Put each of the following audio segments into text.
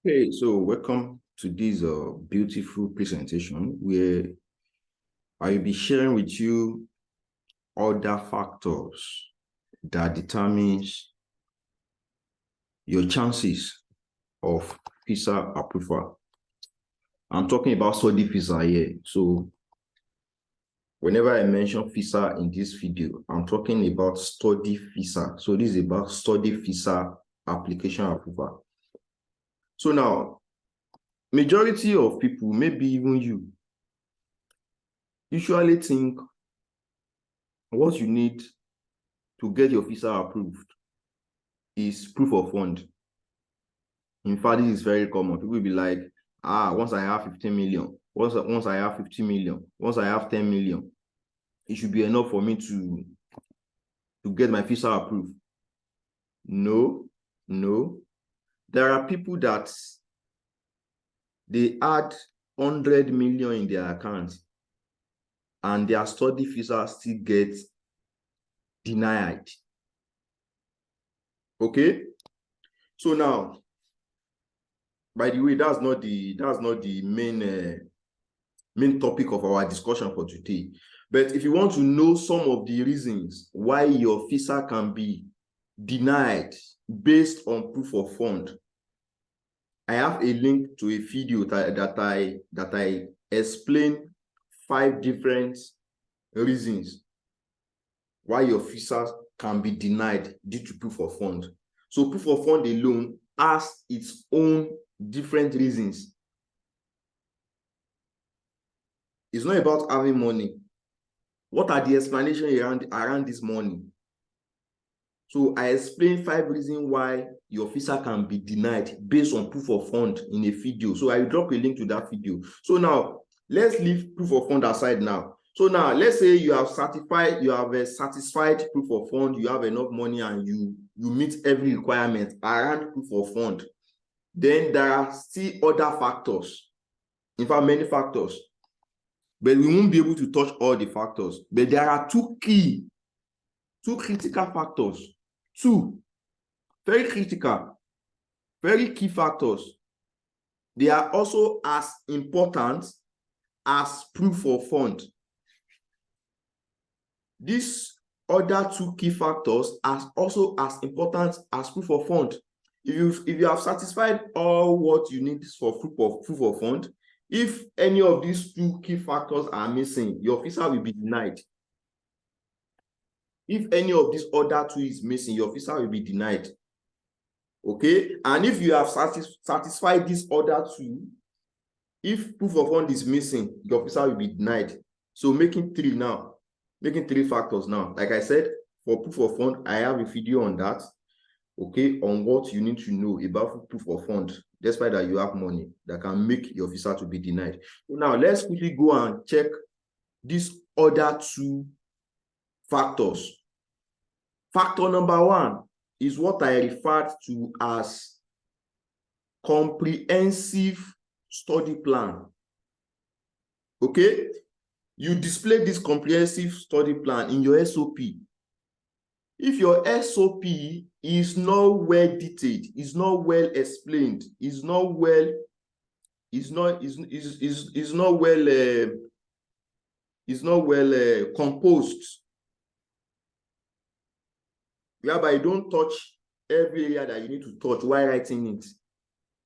Hey, so welcome to this beautiful presentation where I will be sharing with you other factors that determines your chances of visa approval. I'm talking about study visa here. So whenever I mention visa in this video, I'm talking about study visa. So this is about study visa application approval. So now, majority of people, maybe even you, usually think what you need to get your visa approved is proof of fund. In fact, this is very common. People will be like, once I have 15 million, once I have 50 million, once I have 10 million, it should be enough for me to get my visa approved. No, no. There are people that they add 100 million in their account and their study visa still gets denied. Okay? So now, by the way, that's not the main topic of our discussion for today. But if you want to know some of the reasons why your visa can be denied based on proof of fund, I have a link to a video that I explain 5 different reasons why your visa can be denied due to proof of fund. So proof of fund alone has its own different reasons. It's not about having money. What are the explanations around this money? So I explained 5 reasons why your visa can be denied based on proof of fund in a video. So I will drop a link to that video. So now let's leave proof of fund aside now. So now let's say you have a satisfied proof of fund, you have enough money and you meet every requirement around proof of fund. Then there are still other factors. In fact, many factors. But we won't be able to touch all the factors. But there are two critical factors. 2 very critical, very key factors. They are also as important as proof of fund. These other 2 key factors are also as important as proof of fund. If you have satisfied all what you need for proof of fund, if any of these 2 key factors are missing, your visa will be denied. If any of these other 2 is missing, your visa will be denied. Okay, and if you have satisfied these other 2, if proof of fund is missing, your visa will be denied. So making 3 factors now. Like I said, for proof of fund, I have a video on that. Okay, on what you need to know about proof of fund, despite that you have money that can make your visa to be denied. So now let's quickly go and check these other 2 factors. Factor number 1 is what I referred to as comprehensive study plan. Okay, you display this comprehensive study plan in your SOP. If your SOP is not well detailed, is not well explained, is not well composed, whereby you don't touch every area that you need to touch while writing it,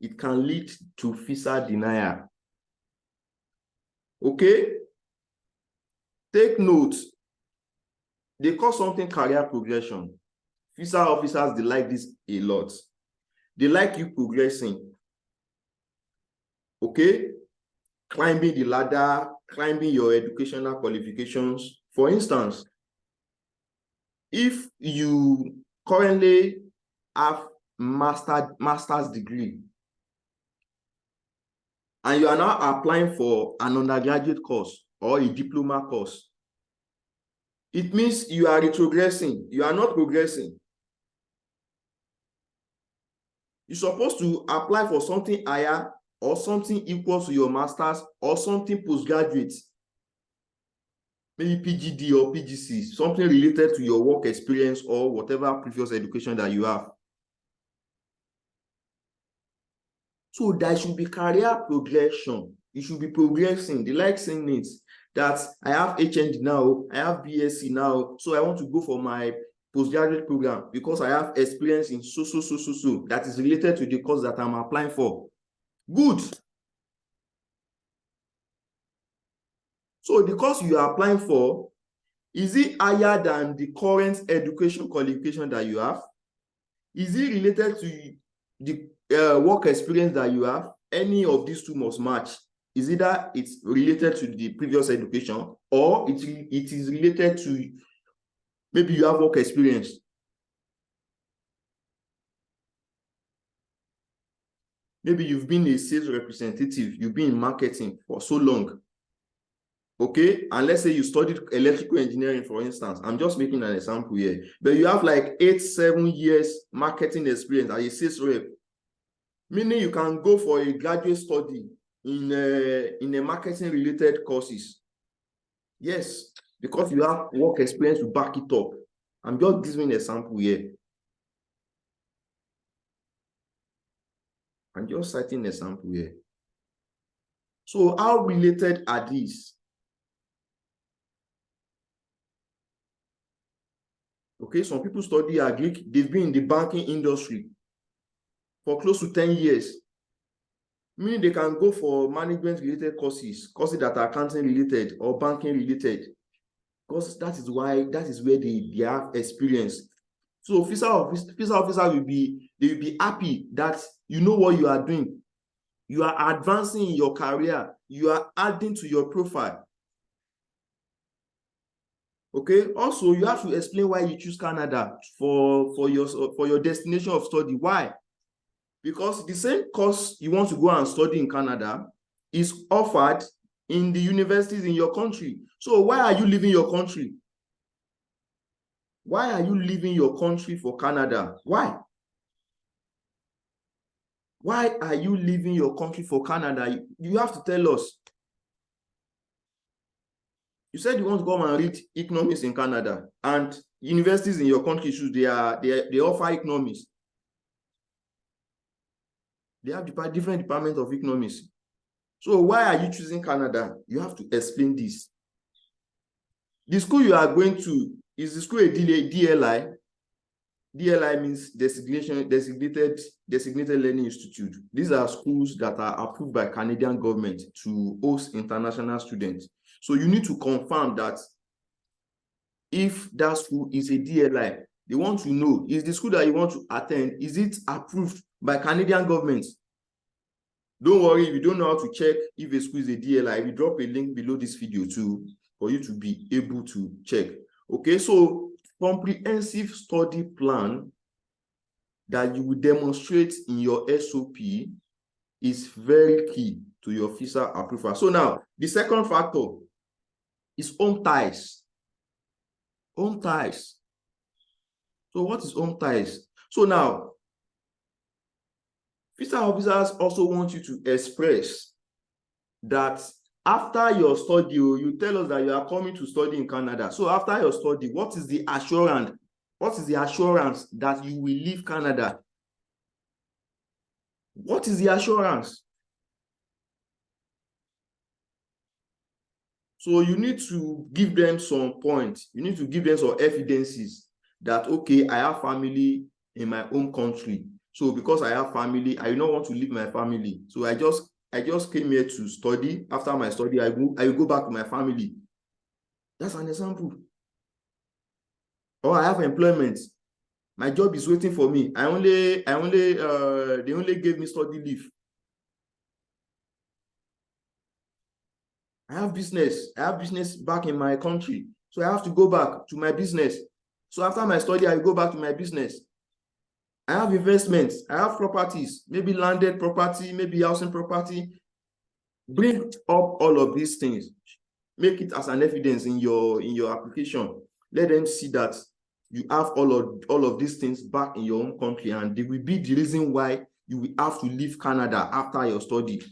it can lead to visa denial. Okay, take note. They call something career progression. Visa officers, they like this a lot. They like you progressing. Okay, climbing the ladder, climbing your educational qualifications. For instance, if you currently have master's degree and you are now applying for an undergraduate course or a diploma course, it means you are retrogressing. You are not progressing. You're supposed to apply for something higher or something equal to your master's or something postgraduate, maybe PGD or PGC, something related to your work experience or whatever previous education that you have. So there should be career progression. You should be progressing. They like saying it that I have HND now, I have BSc now, so I want to go for my postgraduate program because I have experience in so that is related to the course that I'm applying for. Good. So the course you are applying for, is it higher than the current education qualification that you have? Is it related to the work experience that you have? Any of these two must match. Is either it's related to the previous education or it is related to maybe you have work experience. Maybe you've been a sales representative, you've been in marketing for so long. Okay, and let's say you studied electrical engineering, for instance. I'm just making an example here, but you have like 8-7 years marketing experience as a sales rep, meaning you can go for a graduate study in a marketing related courses. Yes, because you have work experience to back it up. I'm just giving an example here. I'm just citing an example here. So how related are these? Okay, some people study agric, they've been in the banking industry for close to 10 years. Meaning they can go for management related courses that are accounting related or banking related. Because that is where they have experience. So officer will be happy that you know what you are doing. You are advancing in your career. You are adding to your profile. Okay. Also, you have to explain why you choose Canada for your destination of study. Why? Because the same course you want to go and study in Canada is offered in the universities in your country. So why are you leaving your country? Why are you leaving your country for Canada? Why? Why are you leaving your country for Canada? You have to tell us. You said you want to come and read economics in Canada, and universities in your country they offer economics. They have different departments of economics. So why are you choosing Canada? You have to explain this. The school you are going to, is the school a DLI? DLI means designated learning institute. These are schools that are approved by Canadian government to host international students. So you need to confirm that if that school is a DLI, they want to know, is the school that you want to attend, is it approved by Canadian government? Don't worry, if you don't know how to check if a school is a DLI, we drop a link below this video too for you to be able to check. Okay, so comprehensive study plan that you will demonstrate in your SOP is very key to your visa approval. So now, the second factor is home ties. Home ties. So what is home ties? So now, visa officers also want you to express that after your study, you tell us that you are coming to study in Canada. So after your study, what is the assurance? What is the assurance that you will leave Canada? What is the assurance? So you need to give them some points. You need to give them some evidences that, okay, I have family in my home country. So because I have family, I do not want to leave my family. So I just came here to study. After my study, I will go back to my family. That's an example. Or I have employment. My job is waiting for me. They only gave me study leave. I have business back in my country. So I have to go back to my business. So after my study, I go back to my business. I have investments. I have properties, maybe landed property, maybe housing property. Bring up all of these things. Make it as an evidence in your application. Let them see that you have all of these things back in your own country, and they will be the reason why you will have to leave Canada after your study.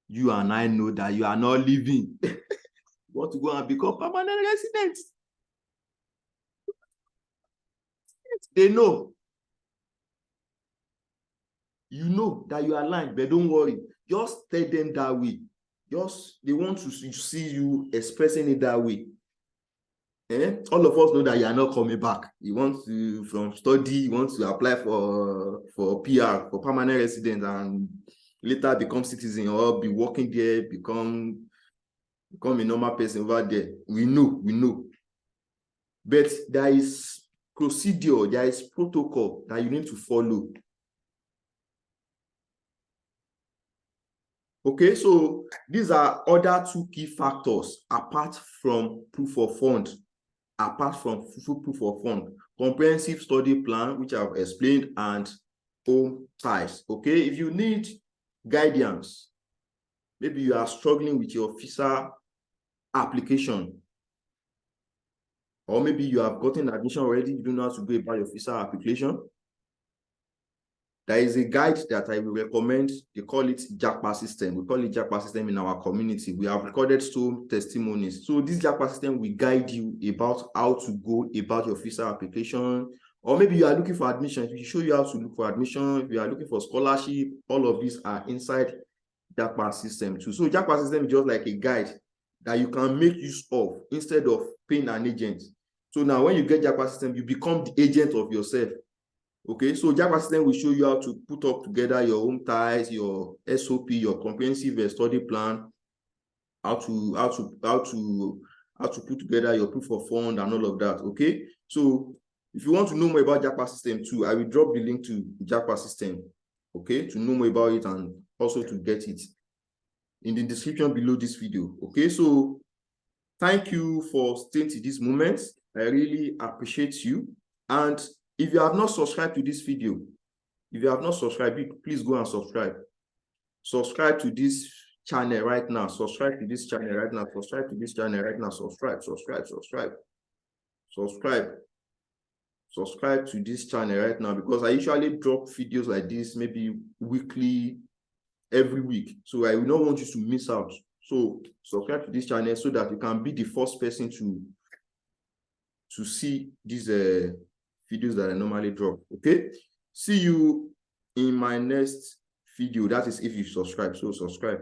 You and I know that you are not leaving. You want to go and become permanent residents. They know. You know that you are lying, but don't worry. Just tell them that way. They want to see you expressing it that way. All of us know that you are not coming back. You want to from study, you want to apply for PR, for permanent residence, and later become citizen or be working there, become a normal person over there. We know. But there is procedure, there is protocol that you need to follow. Okay, so these are other two key factors apart from proof of fund. Apart from full proof of fund, comprehensive study plan, which I've explained, and home ties. Okay, if you need guidance, maybe you are struggling with your visa application, or maybe you have gotten admission already, you don't know how to go about your visa application, there is a guide that I will recommend. They call it Japa system. We call it Japa system in our community. We have recorded some testimonies. So this Japa system will guide you about how to go about your visa application, or maybe you are looking for admission. It will show you how to look for admission. If you are looking for scholarship, all of these are inside Japa system too. So Japa system is just like a guide that you can make use of instead of paying an agent. So now when you get Japa system, you become the agent of yourself. Okay, so Japa system will show you how to put up together your home ties, your SOP, your comprehensive study plan, how to put together your proof of fund and all of that. Okay, so if you want to know more about Japa system too, I will drop the link to Japa system, okay, to know more about it and also to get it in the description below this video. Okay, so thank you for staying to this moment. I really appreciate you. And if you have not subscribed to this video, if you have not subscribed, please go and subscribe. Subscribe to this channel right now. Subscribe to this channel right now. Subscribe to this channel right now. Subscribe to this channel right now, because I usually drop videos like this, maybe weekly, every week. So I will not want you to miss out. So subscribe to this channel so that you can be the first person to see these videos that I normally drop. Okay, see you in my next video. That is if you subscribe. So subscribe.